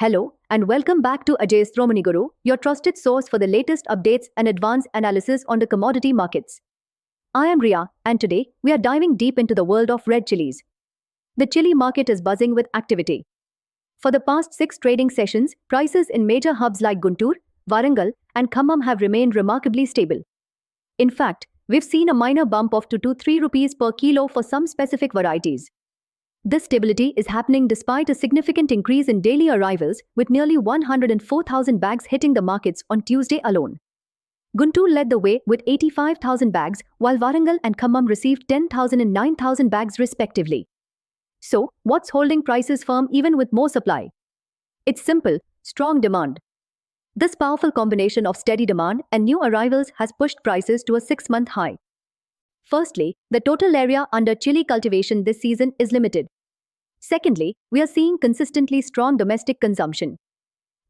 Hello, and welcome back to Ajay's Thromani Guru, your trusted source for the latest updates and advanced analysis on the commodity markets. I am Ria, and today we are diving deep into the world of red chilies. The chili market is buzzing with activity. For the past 6 trading sessions, prices in major hubs like Guntur, Warangal, and Khammam have remained remarkably stable. In fact, we've seen a minor bump of 2 to 3 rupees per kilo for some specific varieties. This stability is happening despite a significant increase in daily arrivals, with nearly 104,000 bags hitting the markets on Tuesday alone. Guntur led the way with 85,000 bags, while Warangal and Khammam received 10,000 and 9,000 bags respectively. So, what's holding prices firm even with more supply? It's simple: strong demand. This powerful combination of steady demand and new arrivals has pushed prices to a 6-month high. Firstly, the total area under chili cultivation this season is limited. Secondly, we are seeing consistently strong domestic consumption.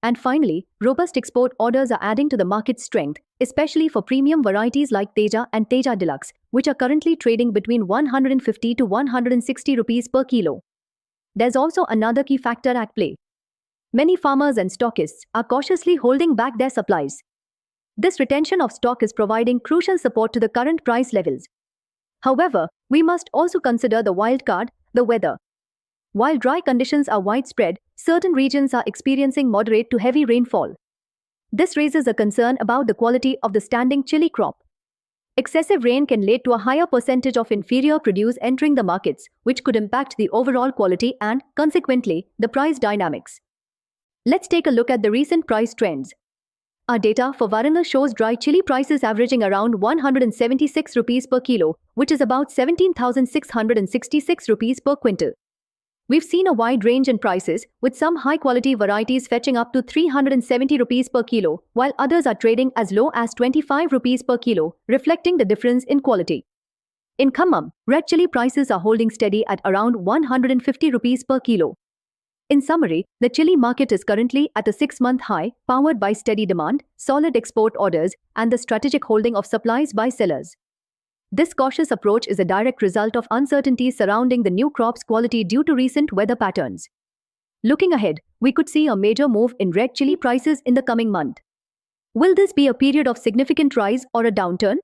And finally, robust export orders are adding to the market's strength, especially for premium varieties like Teja and Teja Deluxe, which are currently trading between 150 to 160 rupees per kilo. There's also another key factor at play. Many farmers and stockists are cautiously holding back their supplies. This retention of stock is providing crucial support to the current price levels. However, we must also consider the wild card, the weather. While dry conditions are widespread, certain regions are experiencing moderate to heavy rainfall. This raises a concern about the quality of the standing chili crop. Excessive rain can lead to a higher percentage of inferior produce entering the markets, which could impact the overall quality and, consequently, the price dynamics. Let's take a look at the recent price trends. Our data for Warangal shows dry chili prices averaging around 176 rupees per kilo, which is about 17,666 rupees per quintal. We've seen a wide range in prices, with some high-quality varieties fetching up to 370 rupees per kilo, while others are trading as low as 25 rupees per kilo, reflecting the difference in quality. In Khammam, red chili prices are holding steady at around 150 rupees per kilo. In summary, the chili market is currently at a 6-month high, powered by steady demand, solid export orders, and the strategic holding of supplies by sellers. This cautious approach is a direct result of uncertainty surrounding the new crop's quality due to recent weather patterns. Looking ahead, we could see a major move in red chili prices in the coming month. Will this be a period of significant rise or a downturn?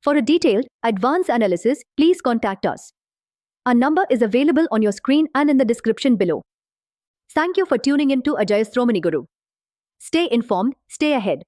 For a detailed, advanced analysis, please contact us. Our number is available on your screen and in the description below. Thank you for tuning in to Ajay's Thromani Guru. Stay informed, stay ahead.